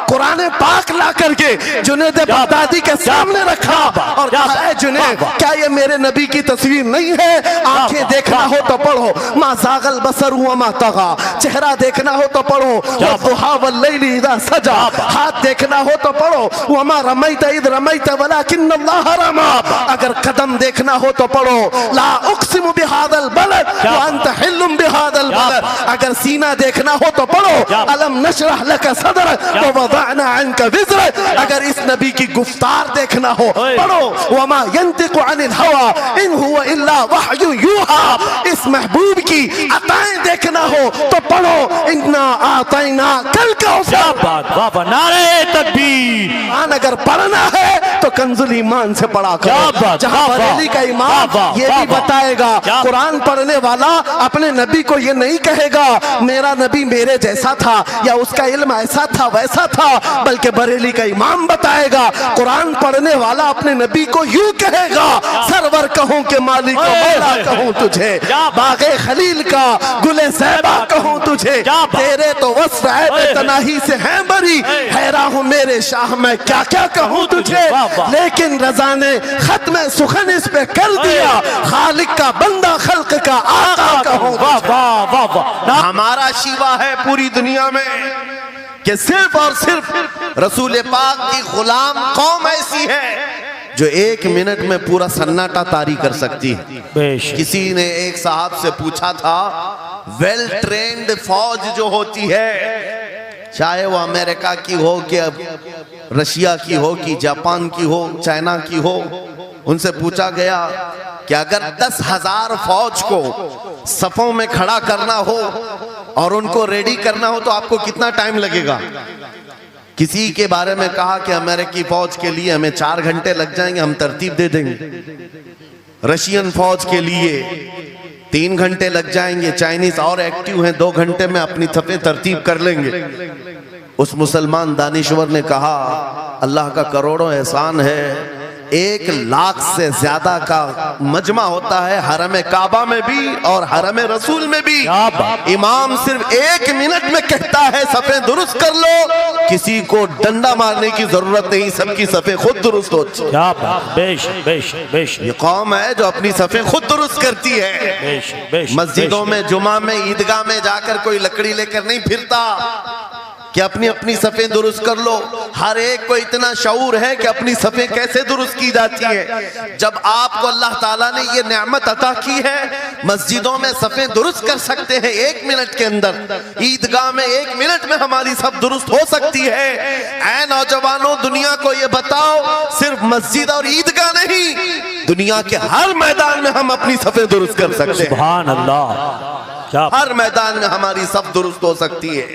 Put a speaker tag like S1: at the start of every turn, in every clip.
S1: कुरान पाक ला करके जुनैद बगदादी के सामने रखा और कहा, जुनैद क्या ये मेरे नबी की तस्वीर नहीं है? आंखें देखना हो तो पढ़ो, मा ज़ागल बसर हुआ मा तगा, चेहरा देखना हो तो पढ़ो, वद्दुहा वल्लैलि इज़ा सजा, हाथ देखना हो तो पढ़ो, वमा रमैत इज़ रमैत वलाकिन्नल्लाह रमा, अगर कदम देखना हो तो पढ़ो, ला उक़सिमु बिहादल बलद व अंत हिल्लुम बिहादल बलद, अगर सीना देखना हो तो पढ़ो, अलम नशरह लका सदरक व वदअना अन्का विज़रक, अगर इस नबी की गुफ्तार देखना हो पढ़ो, वमा यंतिकु अनिल हवा इन हुवा इल्ला वहयु यूहा, इस महबूब की अताएं देखना हो तो पढ़ो, इन्ना आतैना कल का
S2: नारे तकबीर।
S1: अगर पढ़ना है तो कंजुल ईमान से पढ़ा करो। जहां बरेली का इमाम ये भी बताएगा, कुरान पढ़ने वाला अपने नबी को ये नहीं कहेगा मेरा नबी मेरे जैसा था या उसका इल्म ऐसा था वैसा था, बल्कि बरेली का इमाम बताएगा कुरान पढ़ने वाला अपने नबी को यूं कहेगा, सरवर कहूं के मालिक को मौला कहूं तुझे, बागे खलील का गुले ज़ैबा कहूं तुझे, तेरे तो वस्फ़ ऐब तनाही से हैं बरी, हैरान हूं मेरे शाह मैं क्या क्या कहूं तुझे, लेकिन रज़ा ने खत्म सुखन इस पे कर दिया, खालिक का बंदा खल्क का आका कहूं। हमारा शिवा है पूरी दुनिया में कि सिर्फ और सिर्फ रसूल पाक की गुलाम कौम ऐसी है जो 1 मिनट में पूरा सन्नाटा तारी कर सकती है। किसी ने एक साहब से पूछा था, वेल ट्रेन्ड फौज जो होती है, चाहे वो अमेरिका की हो कि रशिया की हो कि जापान की हो, चाइना की हो, उनसे पूछा गया कि अगर 10,000 फौज को सफों में खड़ा करना हो और उनको रेडी करना हो तो आपको कितना टाइम लगेगा? किसी के बारे में कहा कि अमेरिकी फौज के लिए हमें 4 घंटे लग जाएंगे, हम तरतीब दे देंगे। रशियन फौज के लिए 3 घंटे लग जाएंगे, चाइनीज और एक्टिव हैं, 2 घंटे में अपनी सफे तरतीब कर लेंगे। उस मुसलमान दानिश्वर ने कहा, अल्लाह का करोड़ों एहसान है, 1 लाख से ज्यादा का मजमा होता है हरम काबा में भी और हरम रसूल में भी। इमाम सिर्फ 1 मिनट में कहता है सफे दुरुस्त कर लो, किसी को डंडा मारने की जरूरत नहीं, सबकी सफे खुद दुरुस्त होती है। ये कौम है जो अपनी सफे खुद दुरुस्त करती है। मस्जिदों में, जुमा में, ईदगाह में जाकर कोई लकड़ी लेकर नहीं फिरता कि अपनी अपनी सफ़ें दुरुस्त कर लो। हर एक को इतना शऊर है कि अपनी सफ़ें कैसे दुरुस्त की जाती है। जब आपको अल्लाह ताला ने ये नेमत अता की है, मस्जिदों में सफ़ें दुरुस्त कर सकते हैं 1 मिनट के अंदर, ईदगाह में 1 मिनट में हमारी सब दुरुस्त हो सकती है। ऐ नौजवानों, दुनिया को ये बताओ, सिर्फ मस्जिद और ईदगाह नहीं, दुनिया के हर मैदान में हम अपनी सफ़ें दुरुस्त कर सकते हैं।
S2: सुभान अल्लाह।
S1: हर मैदान में हमारी सब दुरुस्त हो सकती है।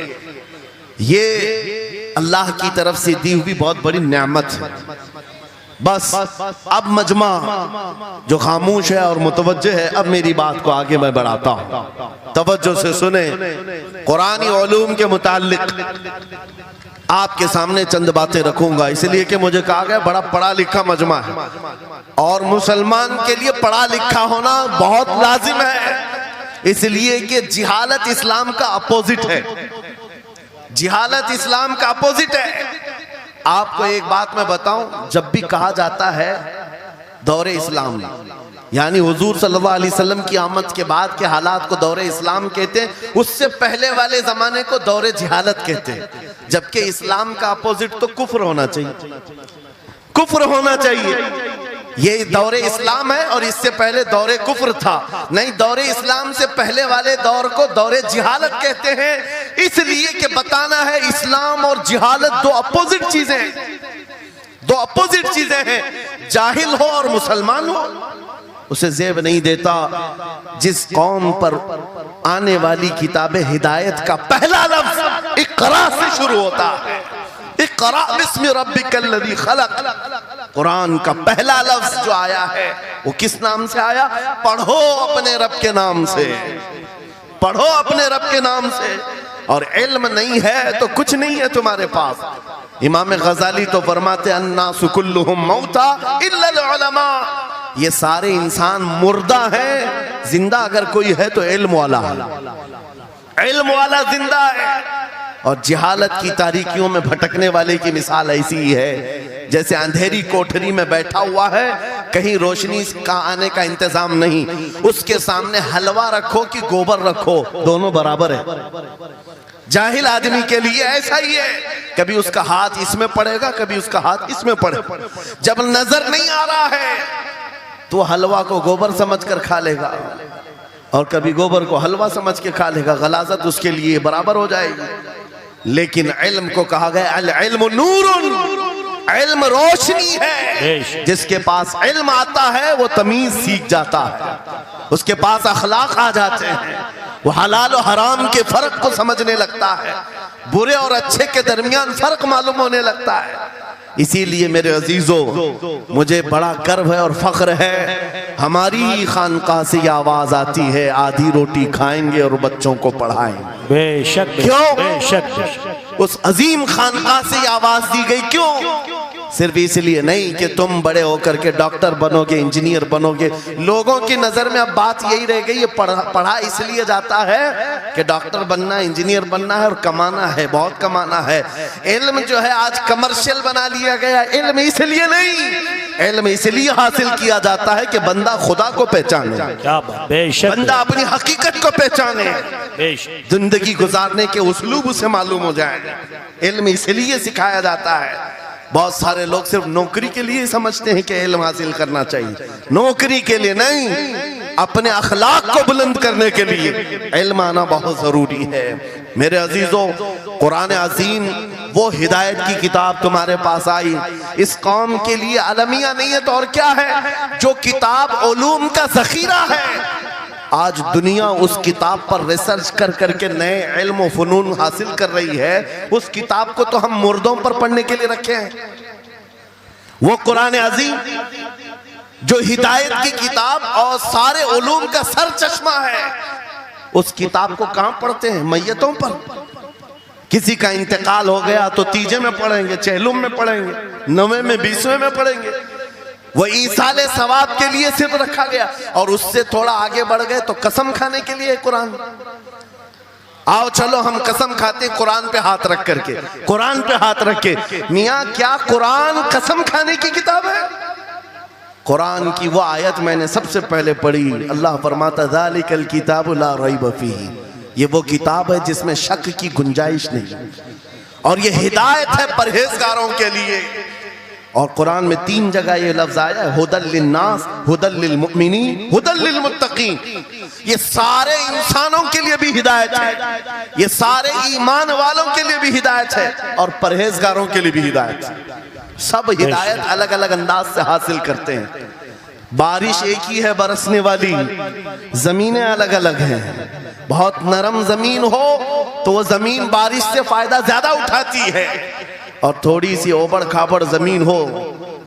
S1: ये अल्लाह की तरफ से दी हुई बहुत बड़ी नेमत है। बस अब मजमा जो खामोश है और मुतवज्जे है, अब मेरी बात को आगे मैं बढ़ाता हूँ, तवज्जो से सुने। कुरानी उलूम के मुताल्लिक आपके सामने चंद बातें रखूंगा, इसलिए कि मुझे कहा गया बड़ा पढ़ा लिखा मजमा है और मुसलमान के लिए पढ़ा लिखा होना बहुत लाजिम है, इसलिए कि जिहालत इस्लाम का अपोजिट है। जिहालत इस्लाम का अपोजिट है। आपको एक बात मैं बताऊं, जब भी कहा जाता है दौरे इस्लाम, यानी हुजूर सल्लल्लाहु अलैहि वसल्लम की आमद के बाद के हालात को दौरे इस्लाम कहते हैं, उससे पहले वाले जमाने को दौरे जिहालत कहते हैं। जबकि इस्लाम का अपोजिट तो कुफ्र होना चाहिए, कुफ्र होना चाहिए। ये दौरे इस्लाम है और इससे पहले दौरे कुफ्र था। नहीं, दौरे इस्लाम से पहले वाले दौर को दौरे जिहालत कहते हैं, इसलिए कि बताना है इस्लाम और जिहालत दो अपोजिट चीजें हैं, दो अपोजिट चीजें हैं। जाहिल हो और मुसलमान हो उसे ज़ेब नहीं देता। जिस कौम पर आने वाली किताब हिदायत का पहला लफ्ज इक़रा से शुरू होता है, इक़रा बिस्मि रब्बिकल्लज़ी खलक़, कुरान का पहला लफ्ज जो आया है वो किस नाम से आया? पढ़ो अपने रब के नाम से, पढ़ो अपने रब के नाम से। और इल्म नहीं है तो कुछ नहीं है तुम्हारे पास। इमाम गजाली तो फरमाते अन्नासु कुल्लुहुम मौता इल्लल उलमा, ये सारे इंसान मुर्दा हैं, जिंदा अगर कोई है तो इल्म वाला है, इल्म वाला जिंदा है। और जिहालत की तारीकियों में भटकने वाले की मिसाल ऐसी ही है जैसे अंधेरी कोठरी में बैठा हुआ है, कहीं रोशनी का आने का इंतजाम नहीं, उसके सामने हलवा रखो कि गोबर रखो, दोनों बराबर है। जाहिल आदमी के लिए ऐसा ही है, कभी उसका हाथ इसमें पड़ेगा, कभी उसका हाथ इसमें पड़ेगा। जब नजर नहीं आ रहा है तो हलवा को गोबर समझकर खा लेगा और कभी गोबर को हलवा समझ के खा लेगा, गलाजत उसके लिए बराबर हो जाएगी। लेकिन इल्म को कहा गया अल इल्मु नूरुन, इल्म रोशनी है। जिसके पास इल्म आता है वो तमीज सीख जाता है, उसके पास अखलाक आ जाते हैं, वो हलाल और हराम के फर्क को समझने लगता है, बुरे और अच्छे के दरमियान फर्क मालूम होने लगता है। इसीलिए मेरे अजीजों, मुझे बड़ा गर्व है और फख्र है, हमारी खानकाह से ये आवाज आती है, आधी रोटी खाएंगे और बच्चों को पढ़ाएंगे।
S2: बेशक,
S1: क्यों?
S2: बेशक।
S1: उस अजीम खानकाह से ये आवाज दी गई, क्यों? सिर्फ इसलिए नहीं कि तुम बड़े होकर के डॉक्टर बनोगे, इंजीनियर बनोगे। लोगों की नजर में अब बात यही रह गई है, पढ़ा इसलिए जाता है कि डॉक्टर बनना है, इंजीनियर बनना है और कमाना है, बहुत कमाना है। इल्म जो है आज कमर्शियल बना लिया गया। इल्म इसलिए नहीं, इल्म इसलिए हासिल किया जाता है कि बंदा खुदा को पहचाने, बंदा अपनी हकीकत को पहचाने, जिंदगी गुजारने के उस्लूब उसे मालूम हो जाए। इल्म इसलिए सिखाया जाता है। बहुत सारे लोग सिर्फ नौकरी के लिए समझते हैं कि इल्म हासिल करना चाहिए, नौकरी के लिए नहीं, अपने अखलाक को बुलंद करने के लिए इल्म आना बहुत जरूरी है। मेरे अजीजों, कुरान अज़ीम वो हिदायत की किताब तुम्हारे पास आई, इस कौम के लिए अलमिया नहीं है तो और क्या है, जो किताब उलूम का जखीरा है। आज दुनिया उस किताब पर रिसर्च कर करके नए इल्म और फनून हासिल कर रही है। उस किताब को तो हम मुर्दों पर पढ़ने के लिए रखे हैं। वो कुरान अज़ीम जो हिदायत की किताब और सारे उलूम का सर चश्मा है, उस किताब को कहां पढ़ते हैं? मैयतों पर। किसी का इंतकाल हो गया तो तीजे में पढ़ेंगे, चहलुम में पढ़ेंगे, 9वें में 20वें में पढ़ेंगे। वो ईसाले सवाब के लिए सिर्फ रखा गया। और उससे थोड़ा आगे बढ़ गए तो कसम खाने के लिए कुरान। आओ चलो हम कसम खाते कुरान पे हाथ रख करके, कुरान पे हाथ रख के। मियाँ क्या कुरान कसम खाने की किताब है? कुरान की वो आयत मैंने सबसे पहले पढ़ी, अल्लाह फरमाता ज़ालिकल किताबु ला रैब फीही, ये वो किताब है जिसमें शक की गुंजाइश नहीं, और ये हिदायत है परहेजगारों के लिए। और कुरान में 3 जगह ये लफ्ज आया है, हुदल लिन्नास, हुदल लिल मुमिनीन, हुदल लिल मुत्तकीन। ये सारे इंसानों के लिए भी हिदायत है, ये सारे ईमान वालों के लिए भी हिदायत है और परहेजगारों के लिए भी हिदायत है। सब हिदायत अलग अलग अंदाज से हासिल करते हैं। बारिश एक ही है बरसने वाली, जमीनें अलग अलग हैं। बहुत नरम जमीन हो तो वो जमीन बारिश से फायदा ज्यादा उठाती है, और थोड़ी सी ओबड़ खाबड़ जमीन हो